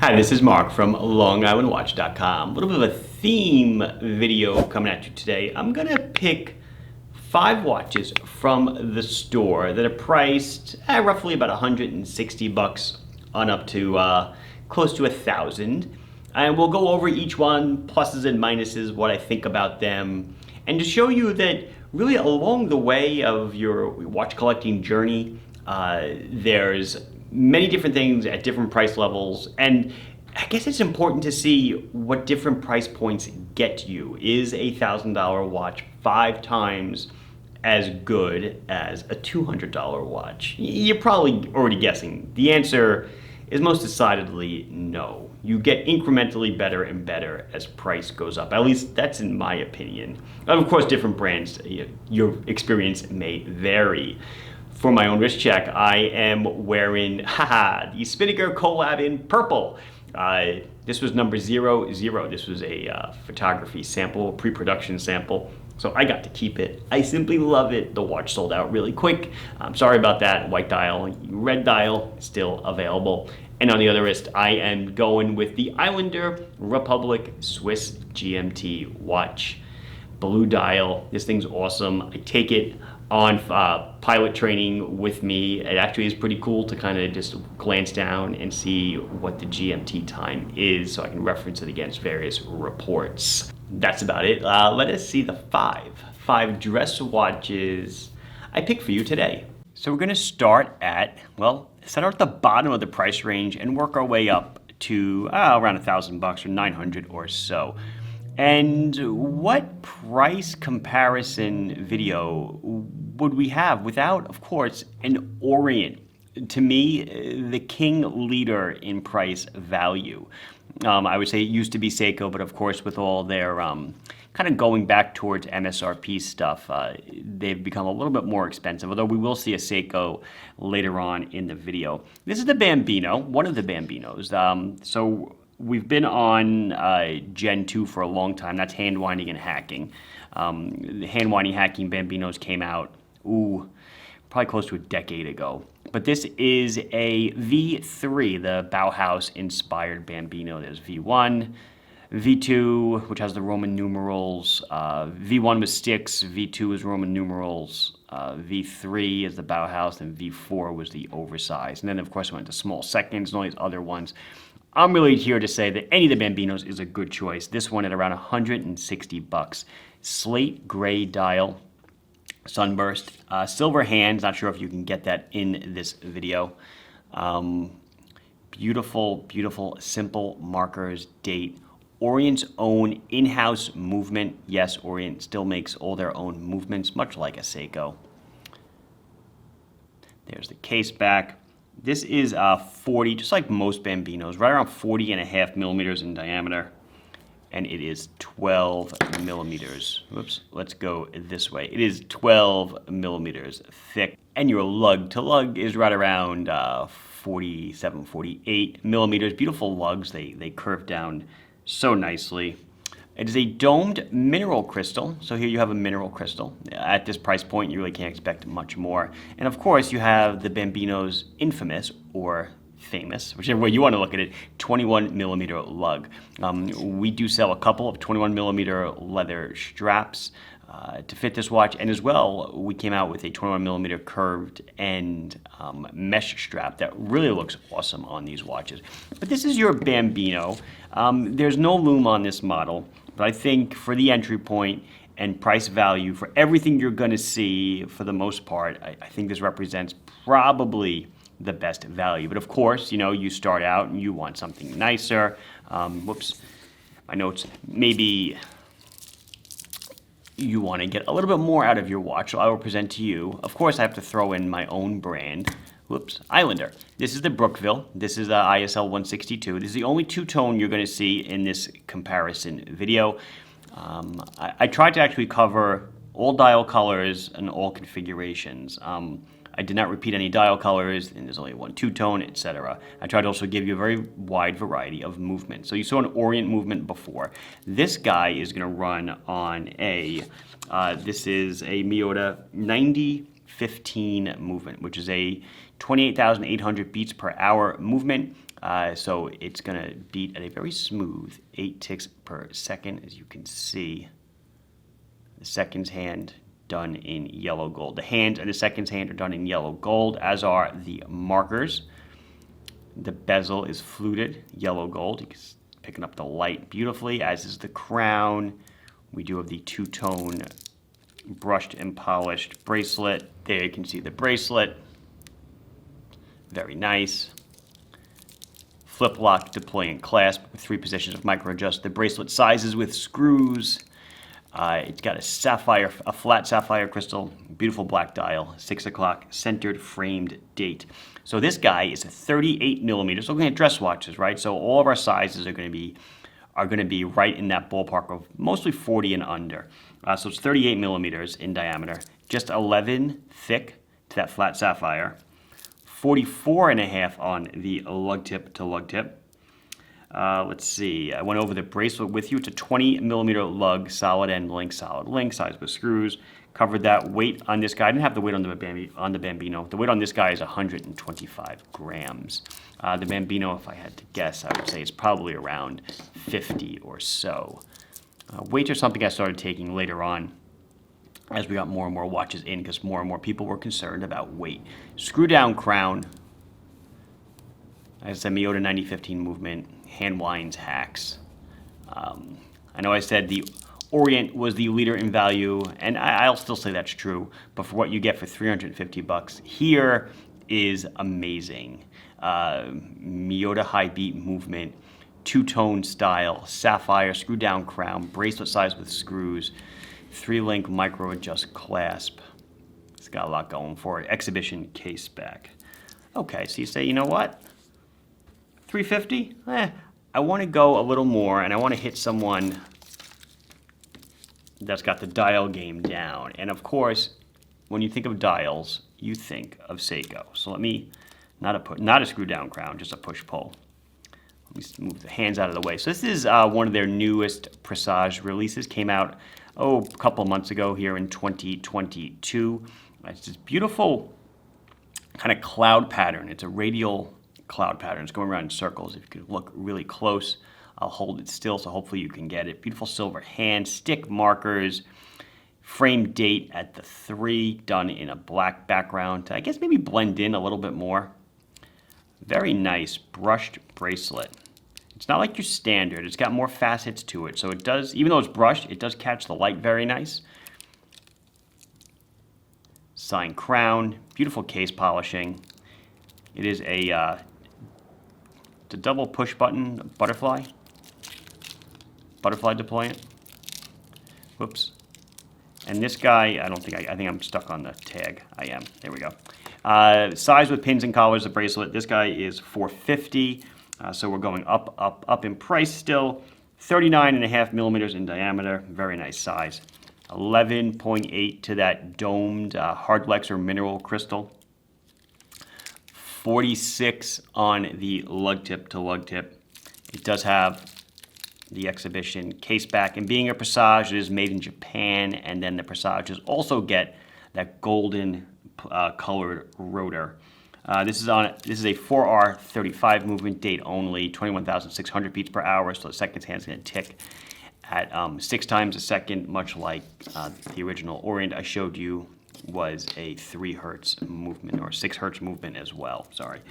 Hi, this is Mark from LongIslandWatch.com. A little bit of a theme video coming at you today. I'm gonna pick 5 watches from the store that are priced at roughly about $160 on up to close to $1,000. And we'll go over each one, pluses and minuses, what I think about them, and to show you that really along the way of your watch collecting journey, there's many different things at different price levels, and I guess it's important to see what different price points get you. Is a $1,000 watch 5 times as good as a $200 watch? You're probably already guessing. The answer is most decidedly no. You get incrementally better and better as price goes up. At least that's in my opinion. Of course, different brands, your experience may vary. For my own wrist check, I am wearing, the Spinnaker collab in purple. This was number 00. This was a photography sample, pre-production sample. So I got to keep it. I simply love it. The watch sold out really quick. I'm sorry about that. White dial, red dial, still available. And on the other wrist, I am going with the Islander Republic Swiss GMT watch. Blue dial. This thing's awesome. I take it on pilot training with me. It actually is pretty cool to kind of just glance down and see what the GMT time is so I can reference it against various reports. That's about it. Let us see the five dress watches I picked for you today. So we're gonna start at the bottom of the price range and work our way up to around $1,000 or 900 or so. And what price comparison video would we have without, of course, an Orient? To me, the king leader in price value. I would say it used to be Seiko, but of course with all their kind of going back towards MSRP stuff, they've become a little bit more expensive, although we will see a Seiko later on in the video. This is the Bambino, one of the Bambinos. So we've been on Gen 2 for a long time. That's hand winding and hacking. The hand winding hacking Bambinos came out, probably close to a decade ago. But this is a V3, the Bauhaus inspired Bambino. There's V1, V2, which has the Roman numerals. V1 was sticks, V2 was Roman numerals. V3 is the Bauhaus, and V4 was the oversized. And then, of course, we went to small seconds and all these other ones. I'm really here to say that any of the Bambinos is a good choice. This one at around $160. Slate gray dial, sunburst, silver hands. Not sure if you can get that in this video. Beautiful, beautiful, simple markers, date. Orient's own in-house movement. Yes, Orient still makes all their own movements, much like a Seiko. There's the case back. This is 40, just like most Bambinos, right around 40.5 millimeters in diameter, and it is 12 millimeters. Whoops, let's go this way. It is 12 millimeters thick, and your lug to lug is right around 47, 48 millimeters. Beautiful lugs, they curve down so nicely. It is a domed mineral crystal. So here you have a mineral crystal. At this price point, you really can't expect much more. And of course, you have the Bambino's infamous or famous, whichever way you want to look at it, 21 millimeter lug. We do sell a couple of 21 millimeter leather straps to fit this watch. And as well, we came out with a 21 millimeter curved end mesh strap that really looks awesome on these watches. But this is your Bambino. There's no loom on this model. But I think for the entry point and price value, for everything you're going to see, for the most part, I think this represents probably the best value. But of course, you start out and you want something nicer. Whoops, my notes. Maybe you want to get a little bit more out of your watch, so I will present to you. Of course, I have to throw in my own brand. Whoops, Islander. This is the Brookville. This is the ISL 162. This is the only two-tone you're going to see in this comparison video. I tried to actually cover all dial colors and all configurations. I did not repeat any dial colors, and there's only one two-tone, etc. I tried to also give you a very wide variety of movement. So you saw an Orient movement before. This guy is going to run on this is a Miyota 9015 movement, which is a 28,800 beats per hour movement. So it's going to beat at a very smooth 8 ticks per second, as you can see. The seconds hand done in yellow gold. The hands and the seconds hand are done in yellow gold, as are the markers. The bezel is fluted yellow gold. It's picking up the light beautifully, as is the crown. We do have the two-tone brushed and polished bracelet. There you can see the bracelet. Very nice. Flip lock, deploy, and clasp with 3 positions of micro adjust. The bracelet sizes with screws. It's got a flat sapphire crystal, beautiful black dial, 6 o'clock, centered framed date. So this guy is a 38 millimeters. So we're looking at dress watches, right? So all of our sizes are going to be right in that ballpark of mostly 40 and under. So it's 38 millimeters in diameter, just 11 thick to that flat sapphire, 44.5 on the lug tip to lug tip. Let's see, I went over the bracelet with you. It's a 20 millimeter lug, solid end link, size with screws. Covered that. Weight on this guy, I didn't have the weight on the Bambino. The weight on this guy is 125 grams. The Bambino, if I had to guess, I would say it's probably around 50 or so. Weights are something I started taking later on as we got more and more watches in, because more and more people were concerned about weight. Screw down crown. As a Miyota 9015 movement, hand winds, hacks. I know I said the Orient was the leader in value, and I'll still say that's true, but for what you get for $350, here is amazing. Miyota high beat movement, two-tone style, sapphire, screw down crown, bracelet size with screws, 3-link micro adjust clasp. It's got a lot going for it. Exhibition case back. Okay, so you say, you know what? $350? I want to go a little more, and I want to hit someone that's got the dial game down. And of course, when you think of dials, you think of Seiko. So let me, not a screw down crown, just a push pull. Let me move the hands out of the way. So this is one of their newest Presage releases. Came out, a couple of months ago here in 2022. It's this beautiful kind of cloud pattern. It's a radial cloud pattern. It's going around in circles. If you could look really close, I'll hold it still, so hopefully you can get it. Beautiful silver hand, stick markers, frame date at the 3, done in a black background to, I guess, maybe blend in a little bit more. Very nice brushed bracelet. It's not like your standard. It's got more facets to it, so it does, even though it's brushed, it does catch the light very nice. Signed crown, beautiful case polishing. It is a double push button butterfly deployant. Whoops. And this guy, I think I'm stuck on the tag. I am. There we go. Size with pins and collars, the bracelet. This guy is $450. So we're going up in price still. 39.5 millimeters in diameter. Very nice size. 11.8 to that domed hard flex or mineral crystal. 46 on the lug tip to lug tip. It does have the exhibition case back, and being a Presage, it is made in Japan, and then the Presages also get that golden colored rotor. This is a 4R35 movement, date only, 21,600 beats per hour, so the seconds hand's going to tick at 6 times a second, much like the original Orient I showed you was a 3 hertz movement, or 6 hertz movement as well, sorry.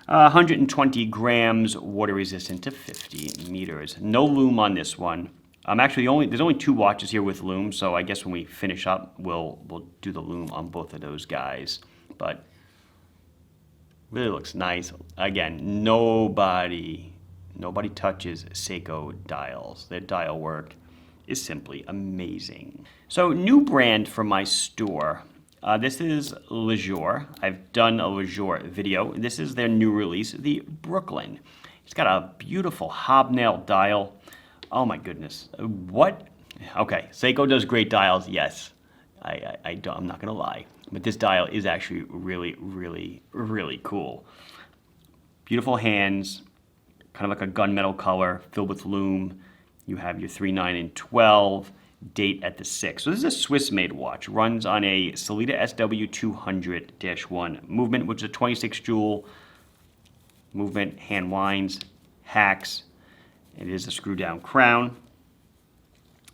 120 grams, water resistant to 50 meters. No loom on this one. Actually, there's only 2 watches here with loom, so I guess when we finish up, we'll do the loom on both of those guys. But really looks nice. Again, nobody touches Seiko dials. Their dial work is simply amazing. So, new brand for my store. This is Jour. I've done a Jour video. This is their new release, the Brooklyn. It's got a beautiful hobnail dial. Oh my goodness. What? Okay, Seiko does great dials, yes. I'm not gonna lie. But this dial is actually really, really, really cool. Beautiful hands, kind of like a gunmetal color, filled with loom. You have your 3, 9, and 12. Date at the 6. So this is a Swiss-made watch. Runs on a Sellita SW200-1 movement, which is a 26 jewel movement, hand winds, hacks. It is a screw down crown.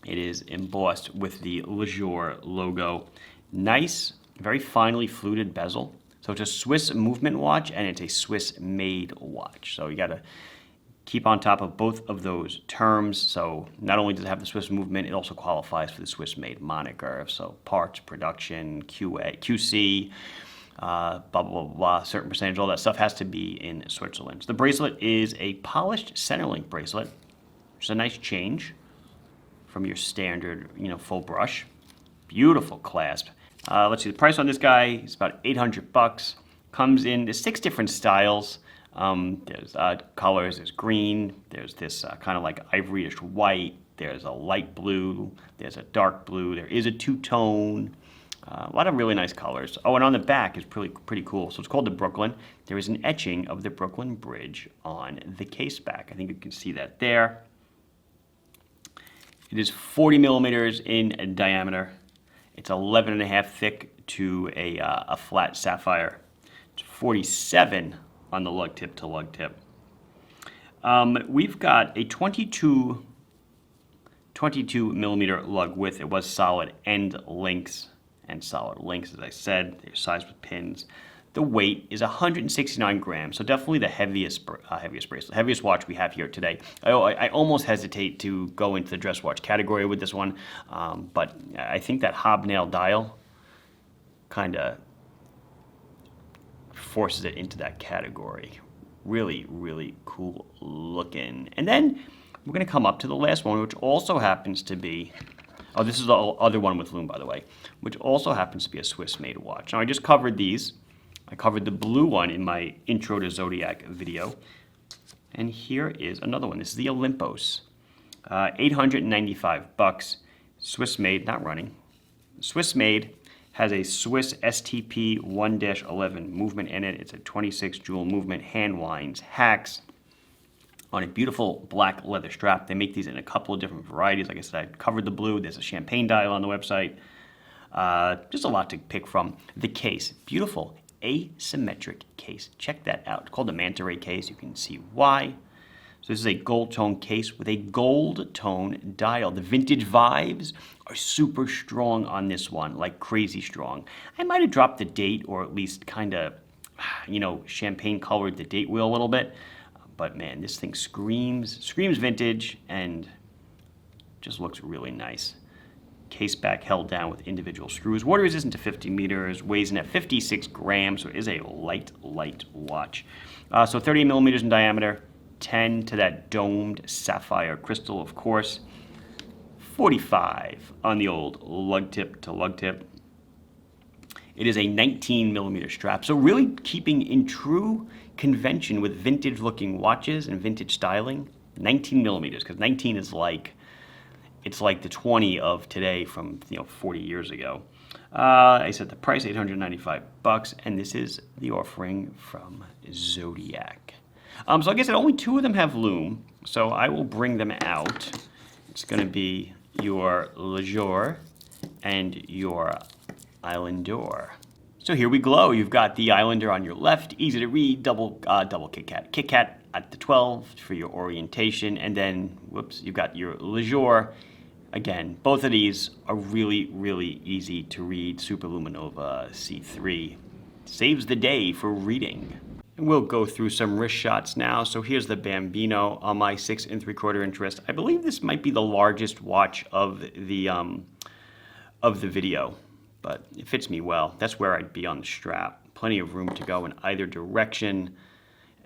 It is embossed with the Jour logo. Nice, very finely fluted bezel. So it's a Swiss movement watch and it's a Swiss made watch. So you gotta keep on top of both of those terms. So not only does it have the Swiss movement, it also qualifies for the Swiss made moniker. So parts, production, QA, QC, blah, blah, blah, blah, certain percentage, all that stuff has to be in Switzerland. So the bracelet is a polished Centerlink bracelet, which is a nice change from your standard, full brush. Beautiful clasp. Let's see, the price on this guy is about $800. Comes in 6 different styles. There's colors, there's green, there's this kind of like ivoryish white, there's a light blue, there's a dark blue, there is a two-tone, a lot of really nice colors. Oh, and on the back is pretty cool. So it's called the Brooklyn. There is an etching of the Brooklyn Bridge on the case back. I think you can see that there. It is 40 millimeters in diameter. It's 11.5 thick to a flat sapphire. It's 47 on the lug tip to lug tip. We've got a 22 millimeter lug width. It was solid end links and solid links, as I said. They're sized with pins. The weight is 169 grams, so definitely the heaviest bracelet, heaviest watch we have here today. I almost hesitate to go into the dress watch category with this one, but I think that hobnail dial kind of forces it into that category. Really, really cool looking. And then we're going to come up to the last one, which also happens to be, oh, this is the other one with lume, by the way, which also happens to be a Swiss-made watch. Now, I just covered these. I covered the blue one in my Intro to Zodiac video. And here is another one. This is the Olympos. $895. Swiss-made, not running. Swiss-made, has a Swiss STP 1-11 movement in it. It's a 26 jewel movement, hand winds, hacks, on a beautiful black leather strap. They make these in a couple of different varieties. Like I said, I covered the blue. There's a champagne dial on the website. Just a lot to pick from. The case, beautiful asymmetric case. Check that out. It's called the Manta Ray case. You can see why. So this is a gold tone case with a gold tone dial. The vintage vibes are super strong on this one, like crazy strong. I might have dropped the date, or at least kind of, champagne colored the date wheel a little bit. But man, this thing screams vintage and just looks really nice. Case back held down with individual screws. Water resistant to 50 meters, weighs in at 56 grams, so it is a light watch. So 38 millimeters in diameter, 10 to that domed sapphire crystal, of course. 45 on the old lug tip to lug tip. It is a 19 millimeter strap, so really keeping in true convention with vintage looking watches and vintage styling. 19 millimeters, because 19 is it's like the 20 of today from 40 years ago. I said the price $895, and this is the offering from Zodiac. So like I said, only 2 of them have lume, so I will bring them out. It's going to be your Jour and your Islander. So here we glow. You've got the Islander on your left, easy to read, double Kit Kat. Kit Kat at the 12 for your orientation, and then, you've got your Jour. Again, both of these are really, really easy to read. Superluminova C3 saves the day for reading. And we'll go through some wrist shots now. So here's the Bambino on my 6 3/4 inch wrist. I believe this might be the largest watch of the video, but it fits me well. That's where I'd be on the strap. Plenty of room to go in either direction.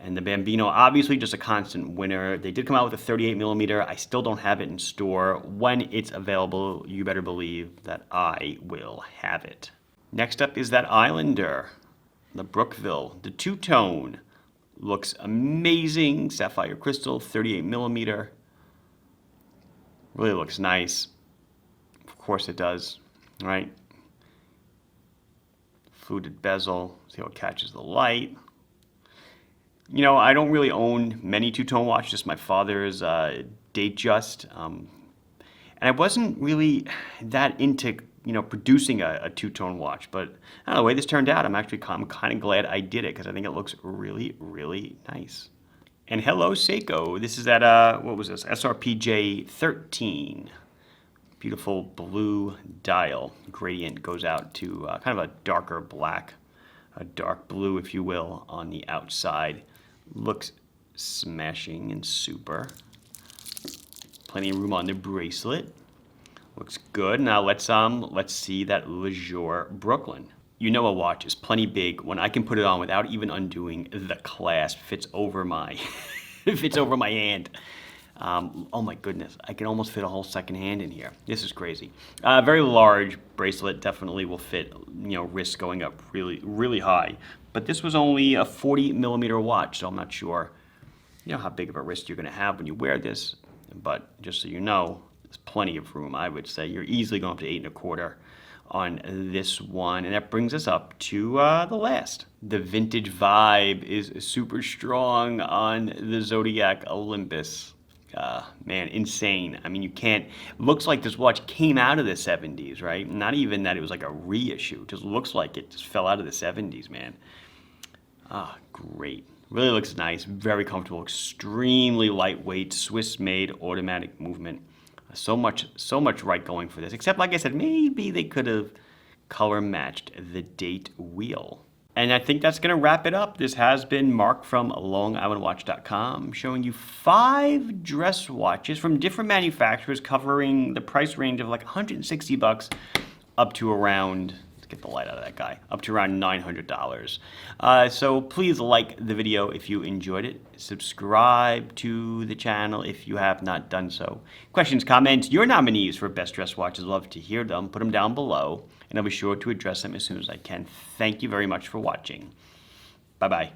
And the Bambino, obviously just a constant winner. They did come out with a 38 millimeter. I still don't have it in store. When it's available, you better believe that I will have it. Next up is that Islander, the Brookville, the two-tone. Looks amazing. Sapphire crystal, 38 millimeter. Really looks nice. Of course it does, right? Fluted bezel. See how it catches the light. I don't really own many two-tone watches, just my father's Datejust. And I wasn't really that into, producing a two-tone watch. But I don't know, the way this turned out, I'm kind of glad I did it because I think it looks really, really nice. And hello, Seiko. This is at, what was this? SRPJ 13. Beautiful blue dial. Gradient goes out to kind of a darker black, a dark blue, if you will, on the outside. Looks smashing and super. Plenty of room on the bracelet. Looks good. Now let's see that Jour Brooklyn. You know a watch is plenty big when I can put it on without even undoing the clasp. Fits over my fits over my hand. Oh my goodness, I can almost fit a whole second hand in here. This is crazy. Very large bracelet, definitely will fit, wrists going up really, really high. But this was only a 40 millimeter watch, so I'm not sure, how big of a wrist you're gonna have when you wear this. But just so you know, there's plenty of room. I would say you're easily going up to 8 1/4 on this one. And that brings us up to the last. The vintage vibe is super strong on the Zodiac Olympus. Man, insane. I mean, looks like this watch came out of the 70s, right? Not even that it was like a reissue. It just looks like it just fell out of the 70s, man. Great. Really looks nice, very comfortable, extremely lightweight, Swiss-made automatic movement. So much right going for this, except like I said, maybe they could have color matched the date wheel. And I think that's going to wrap it up. This has been Mark from LongIslandWatch.com showing you 5 dress watches from different manufacturers covering the price range of like $160 up to around, let's get the light out of that guy, up to around $900. So please like the video if you enjoyed it. Subscribe to the channel if you have not done so. Questions, comments, your nominees for best dress watches, love to hear them. Put them down below, and I'll be sure to address them as soon as I can. Thank you very much for watching. Bye-bye.